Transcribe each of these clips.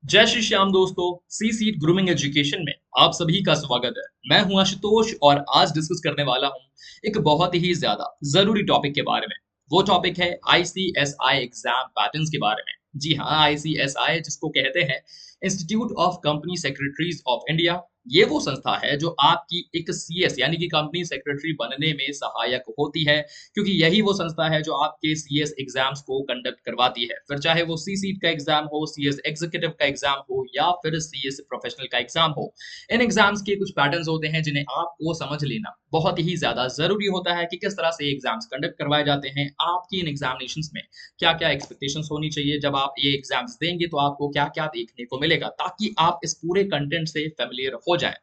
जय श्री श्याम दोस्तों। सी seat grooming education में आप सभी का स्वागत है। मैं हूं आशुतोष और आज डिस्कस करने वाला हूं एक बहुत ही ज्यादा जरूरी टॉपिक के बारे में। वो टॉपिक है आईसीएसआई एग्जाम पैटर्न्स के बारे में। जी हाँ, आईसीएसआई जिसको कहते हैं institute of company secretaries of India. ये वो संस्था है जो आपकी एक सीएस यानी कि कंपनी सेक्रेटरी बनने में सहायक होती है, क्योंकि यही वो संस्था है जो आपके सीएस एग्जाम्स को कंडक्ट करवाती है। फिर चाहे वो सी सीट का एग्जाम हो, सीएस एग्जीक्यूटिव का एग्जाम हो या फिर सीएस प्रोफेशनल का एग्जाम हो। इन एग्जाम्स के कुछ पैटर्न्स होते हैं जिन्हें आपको समझ लेना बहुत ही ज्यादा जरूरी होता है कि किस तरह से एग्जाम्स कंडक्ट करवाए जाते हैं। आपकी इन एग्जामिनेशंस में क्या क्या एक्सपेक्टेशंस होनी चाहिए, जब आप ये एग्जाम्स देंगे तो आपको क्या क्या देखने को मिलेगा, ताकि आप इस पूरे कंटेंट से फेमिलियर हो जाएं।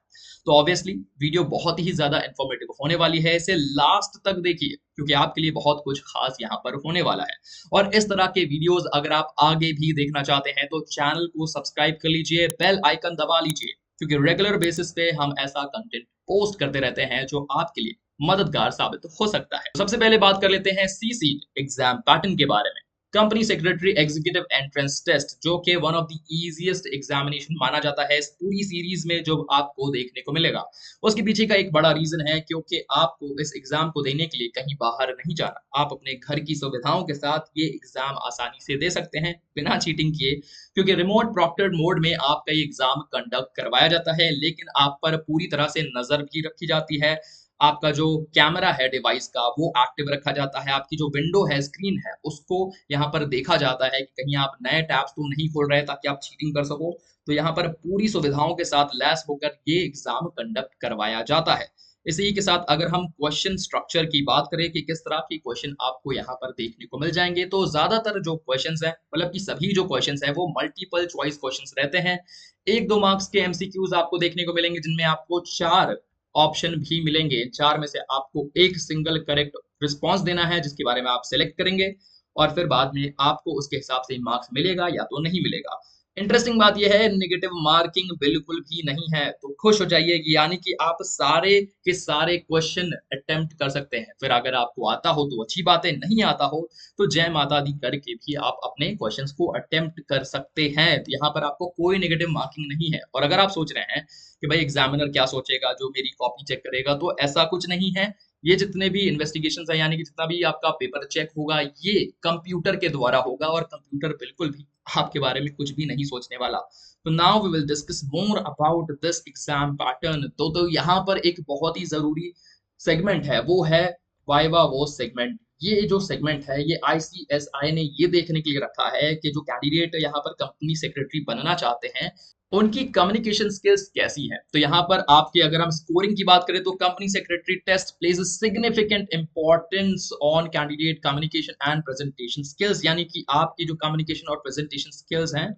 तो ऑब्वियसली वीडियो बहुत ही ज्यादा इंफॉर्मेटिव होने वाली है, इसे लास्ट तक देखिए क्योंकि आपके लिए बहुत कुछ खास यहाँ पर होने वाला है। और इस तरह के वीडियोस अगर आप आगे भी देखना चाहते हैं तो चैनल को सब्सक्राइब कर लीजिए, बेल आइकन दबा लीजिए, क्योंकि रेगुलर बेसिस पे हम ऐसा कंटेंट पोस्ट करते रहते हैं जो आपके लिए मददगार साबित हो सकता है। सबसे पहले बात कर लेते हैं सी सीट एग्जाम पैटर्न के बारे में। Company secretary executive entrance test, जो कि one of the easiest examination माना जाता है इस पूरी सीरीज में जो आपको देखने को मिलेगा। उसके पीछे का एक बड़ा रीजन है क्योंकि आपको इस एग्जाम को देने के लिए कहीं बाहर नहीं जाना। आप अपने घर की सुविधाओं के साथ ये एग्जाम आसानी से दे सकते हैं बिना चीटिंग किए, क्योंकि रिमोट प्रॉक्टर्ड मोड में आपका ये एग्जाम कंडक्ट करवाया जाता है, लेकिन आप पर पूरी तरह से नजर भी रखी जाती है। आपका जो कैमरा है डिवाइस का वो एक्टिव रखा जाता है, आपकी जो विंडो है, स्क्रीन है, उसको यहाँ पर देखा जाता है कि कहीं आप नए टैब्स तो नहीं खोल रहे ताकि आप चीटिंग कर सको। तो यहाँ पर पूरी सुविधाओं के साथ लैस होकर ये एग्जाम कंडक्ट करवाया जाता है। इसी के साथ अगर हम क्वेश्चन स्ट्रक्चर की बात करें कि किस तरह के क्वेश्चन आपको यहाँ पर देखने को मिल जाएंगे, तो ज्यादातर जो क्वेश्चंस हैं, मतलब कि सभी जो क्वेश्चंस हैं वो मल्टीपल चॉइस क्वेश्चंस रहते हैं। 1-2 मार्क्स के एमसीक्यूज आपको देखने को मिलेंगे जिनमें आपको 4 ऑप्शन भी मिलेंगे। 4 में से आपको एक सिंगल करेक्ट रिस्पॉन्स देना है जिसके बारे में आप सिलेक्ट करेंगे, और फिर बाद में आपको उसके हिसाब से मार्क्स मिलेगा या तो नहीं मिलेगा। इंटरेस्टिंग बात यह है, नेगेटिव मार्किंग बिल्कुल भी नहीं है, तो खुश हो जाइए कि यानी कि आप सारे के सारे क्वेश्चन अटेम्प्ट कर सकते हैं। फिर अगर आपको आता हो तो अच्छी बात है, नहीं आता हो तो जय माता दी करके भी आप अपने क्वेश्चंस को अटेम्प्ट कर सकते हैं। तो यहाँ पर आपको कोई नेगेटिव मार्किंग नहीं है। और अगर आप सोच रहे हैं कि भाई एग्जामिनर क्या सोचेगा जो मेरी कॉपी चेक करेगा, तो ऐसा कुछ नहीं है। ये जितने भी इन्वेस्टिगेशन है, यानी कि जितना भी आपका पेपर चेक होगा, ये कंप्यूटर के द्वारा होगा, और कंप्यूटर बिल्कुल भी आपके बारे में कुछ भी नहीं सोचने वाला। तो now we will discuss more about this exam pattern. तो यहाँ पर एक बहुत ही जरूरी सेगमेंट है, वो है वाइवा वो सेगमेंट। ये जो सेगमेंट है ये आईसीएसआई ने ये देखने के लिए रखा है कि जो कैंडिडेट यहाँ पर कंपनी सेक्रेटरी बनना चाहते हैं उनकी कम्युनिकेशन स्किल्स कैसी है। तो यहाँ पर आपके अगर हम स्कोरिंग की बात करें तो company secretary test plays significant importance on candidate communication and presentation skills, यानी कि आपकी जो कम्युनिकेशन और प्रेजेंटेशन स्किल्स हैं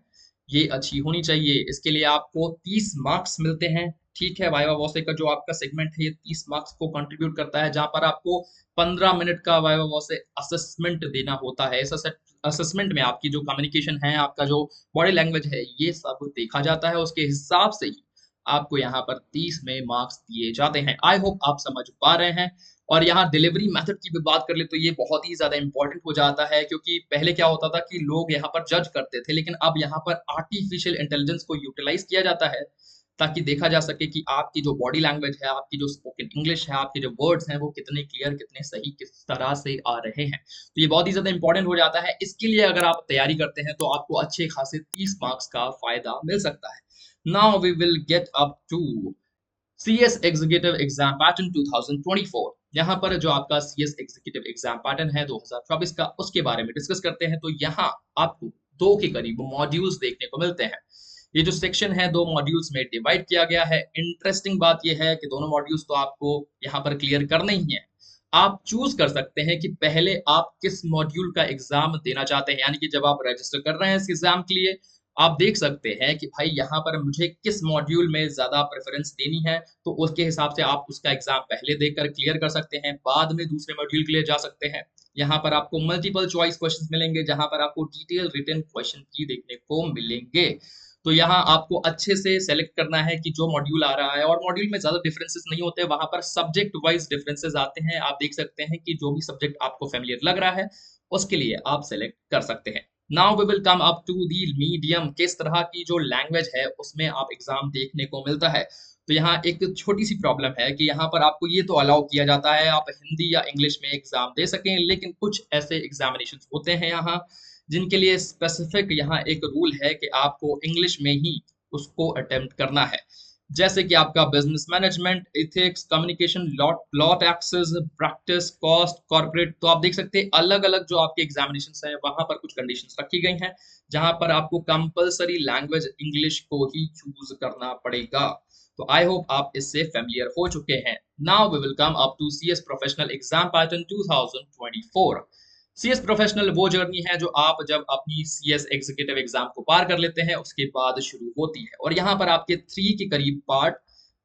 ये अच्छी होनी चाहिए। इसके लिए आपको 30 मार्क्स मिलते हैं। ठीक है, वाइवा वॉसे का जो आपका सेगमेंट है ये 30 मार्क्स को कंट्रीब्यूट करता है, जहां पर आपको 15 मिनट का वाइवा वॉसे असेसमेंट देना होता है। इस असेसमेंट में आपकी जो कम्युनिकेशन है, आपका जो बॉडी लैंग्वेज है, ये सब देखा जाता है। उसके हिसाब से ही आपको यहाँ पर 30 में मार्क्स दिए जाते हैं। आई होप आप समझ पा रहे हैं। और यहाँ डिलीवरी मेथड की भी बात कर ले तो ये बहुत ही ज्यादा इंपॉर्टेंट हो जाता है, क्योंकि पहले क्या होता था कि लोग यहाँ पर जज करते थे, लेकिन अब यहाँ पर आर्टिफिशियल इंटेलिजेंस को यूटिलाइज किया जाता है ताकि देखा जा सके कि आपकी जो बॉडी लैंग्वेज है, आपकी जो स्पोकन इंग्लिश है, आपके जो वर्ड्स हैं वो कितने क्लियर, कितने सही, किस तरह से आ रहे हैं। तो ये बहुत ही ज्यादा इंपॉर्टेंट हो जाता है। इसके लिए अगर आप तैयारी करते हैं तो आपको अच्छे खासे 30 मार्क्स का फायदा मिल सकता है। Now we will get up to CS executive exam pattern 2024। यहाँ पर जो आपका सीएस एग्जीक्यूटिव एग्जाम पैटर्न है 2024 का, उसके बारे में डिस्कस करते हैं। तो यहाँ आपको 2 के करीब मॉड्यूल्स देखने को मिलते हैं। ये जो सेक्शन है 2 मॉड्यूल्स में डिवाइड किया गया है। इंटरेस्टिंग बात यह है कि दोनों मॉड्यूल्स तो आपको यहाँ पर क्लियर करने ही है। आप चूज कर सकते हैं कि पहले आप किस मॉड्यूल का एग्जाम देना चाहते हैं, यानी कि जब आप रजिस्टर कर रहे हैं इस एग्जाम के लिए, आप देख सकते हैं कि भाई यहाँ पर मुझे किस मॉड्यूल में ज्यादा प्रेफरेंस देनी है। तो उसके हिसाब से आप उसका एग्जाम पहले देकर क्लियर कर सकते हैं, बाद में दूसरे मॉड्यूल के लिए जा सकते हैं। यहाँ पर आपको मल्टीपल चॉइस क्वेश्चंस मिलेंगे, जहां पर आपको डिटेल रिटन क्वेश्चन भी देखने को मिलेंगे। तो यहाँ आपको अच्छे से सेलेक्ट करना है कि जो मॉड्यूल आ रहा है, और मॉड्यूल में ज्यादा डिफरेंसेस नहीं होते, वहां पर सब्जेक्ट वाइज डिफरेंसेस आते हैं। आप देख सकते हैं कि जो भी सब्जेक्ट आपको फेमिलियर लग रहा है उसके लिए आप सेलेक्ट कर सकते हैं। Now we will come up to the medium, किस तरह की जो लैंग्वेज है उसमें आप एग्जाम देखने को मिलता है। तो यहाँ एक छोटी सी प्रॉब्लम है कि यहाँ पर आपको ये तो अलाउ किया जाता है आप हिंदी या इंग्लिश में एग्जाम दे सकें, लेकिन कुछ ऐसे एग्जामिनेशन होते हैं यहाँ जिनके लिए स्पेसिफिक यहाँ एक रूल है कि आपको इंग्लिश में ही उसको अटेम्प्ट करना है। जैसे कि आपका business management, ethics, communication, law taxes, practice, cost, corporate. तो आप देख सकते हैं अलग अलग जो आपके एग्जामिनेशन हैं वहां पर कुछ कंडीशंस रखी गई हैं जहां पर आपको कंपलसरी लैंग्वेज इंग्लिश को ही चूज करना पड़ेगा। तो आई होप आप इससे फेमिलियर हो चुके हैं। Now we will come up to CS professional exam pattern 2024। CS professional वो जर्नी है जो आप जब अपनी सीएस एग्जीक्यूटिव एग्जाम को पार कर लेते हैं उसके बाद शुरू होती है, और यहाँ पर आपके 3 के करीब पार्ट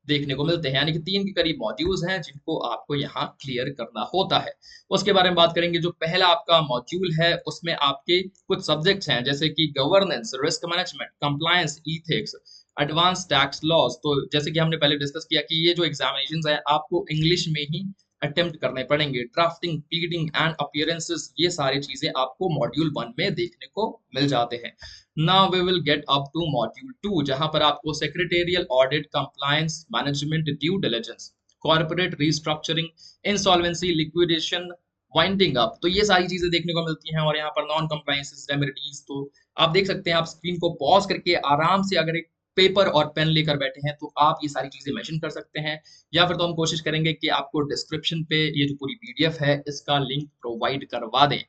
देखने को मिलते हैं, यानी कि 3 के करीब मॉड्यूल्स हैं जिनको आपको यहाँ क्लियर करना होता है। उसके बारे में बात करेंगे। जो पहला आपका मॉड्यूल है उसमें आपके कुछ सब्जेक्ट्स हैं जैसे कि governance, risk management, compliance, ethics, advance tax laws. तो जैसे कि हमने पहले डिस्कस किया कि ये जो एग्जामिनेशन है आपको इंग्लिश में ही अटेम्प्ट करने पड़ेंगे। ड्राफ्टिंग, प्लीडिंग एंड अपीयरेंसेस, ये सारी चीजें आपको मॉड्यूल 1 में देखने को मिल जाते हैं। Now we will get up to module 2 जहां पर आपको secretarial audit, compliance management, due diligence, corporate restructuring, insolvency, liquidation, winding up, तो ये सारी चीजें देखने को मिलती हैं। और यहाँ पर नॉन कंप्लायंस रेमेडीज, तो आप देख सकते हैं, आप स्क्रीन को पॉज करके आराम से अगर एक पेपर और पेन लेकर बैठे हैं तो आप ये सारी चीजें मेंशन कर सकते हैं, या फिर तो हम कोशिश करेंगे कि आपको डिस्क्रिप्शन पे ये जो पूरी पीडीएफ है इसका लिंक प्रोवाइड करवा दें।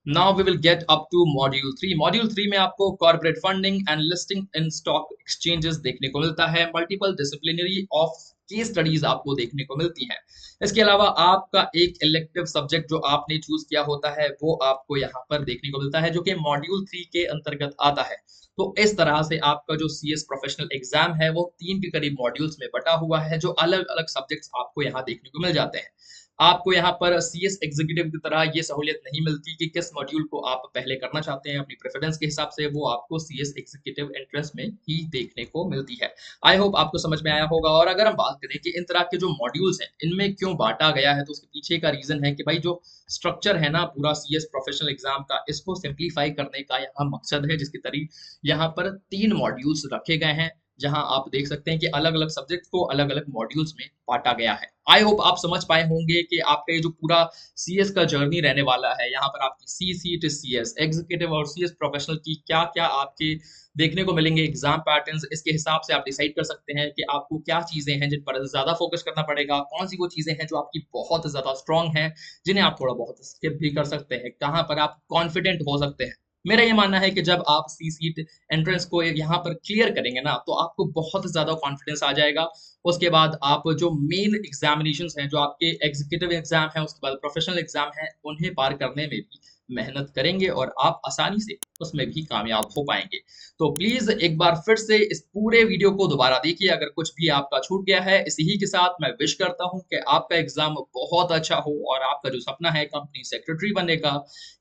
Now we will get up to module 3। Module 3 में आपको corporate funding and listing in stock exchanges देखने को मिलता है। Multiple disciplinary of case studies आपको देखने को मिलती हैं। इसके अलावा आपका एक इलेक्टिव सब्जेक्ट जो आपने चूज किया होता है वो आपको यहाँ पर देखने को मिलता है, जो कि मॉड्यूल 3 के अंतर्गत आता है। तो इस तरह से आपका जो सीएस प्रोफेशनल एग्जाम है वो 3 के करीब मॉड्यूल्स में बटा हुआ है, जो अलग अलग सब्जेक्ट्स आपको यहाँ देखने को मिल जाते हैं। आपको यहाँ पर सीएस एग्जीक्यूटिव की तरह ये सहूलियत नहीं मिलती कि किस मॉड्यूल को आप पहले करना चाहते हैं, अपनी प्रेफरेंस के हिसाब से वो आपको सीएस एग्जीक्यूटिव एंट्रेंस में ही देखने को मिलती है। आई होप आपको समझ में आया होगा। और अगर हम बात करें कि इन तरह के जो मॉड्यूल्स हैं इनमें क्यों बांटा गया है, तो उसके पीछे का रीजन है कि भाई जो स्ट्रक्चर है ना पूरा सीएस प्रोफेशनल एग्जाम का, इसको सिंप्लीफाई करने का यहाँ मकसद है, जिसके तरीके यहाँ पर 3 मॉड्यूल्स रखे गए हैं जहां आप देख सकते हैं कि अलग अलग सब्जेक्ट को अलग अलग मॉड्यूल्स में बांटा गया है। आई होप आप समझ पाए होंगे कि आपका ये जो पूरा सीएस का जर्नी रहने वाला है, यहाँ पर आपकी सी सीट, सीएस एग्जीक्यूटिव और सीएस प्रोफेशनल की क्या क्या आपके देखने को मिलेंगे एग्जाम पैटर्न्स, इसके हिसाब से आप डिसाइड कर सकते हैं कि आपको क्या चीजें हैं जिन पर ज्यादा फोकस करना पड़ेगा, कौन सी वो चीजें हैं जो आपकी बहुत ज्यादा स्ट्रांग है जिन्हें आप थोड़ा बहुत स्किप भी कर सकते हैं, कहाँ पर आप कॉन्फिडेंट हो सकते हैं। मेरा ये मानना है कि जब आप सी सीट एंट्रेंस को यहाँ पर क्लियर करेंगे ना तो आपको बहुत ज्यादा कॉन्फिडेंस आ जाएगा। उसके बाद आप जो मेन एग्जामिनेशन हैं, जो आपके एग्जीक्यूटिव एग्जाम है, उसके बाद प्रोफेशनल एग्जाम है, उन्हें पार करने में भी मेहनत करेंगे और आप आसानी से उसमें भी कामयाब हो पाएंगे। तो प्लीज एक बार फिर से इस पूरे वीडियो को दोबारा देखिए अगर कुछ भी आपका छूट गया है। इसी ही के साथ मैं विश करता हूं कि आपका एग्जाम बहुत अच्छा हो और आपका जो सपना है कंपनी सेक्रेटरी बनने का,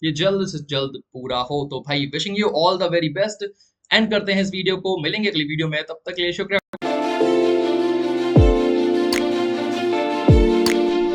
ये जल्द से जल्द पूरा हो। तो भाई wishing you all the very best. And करते हैं इस वीडियो को, मिलेंगे अगली वीडियो में, तब तक के लिए शुक्रिया।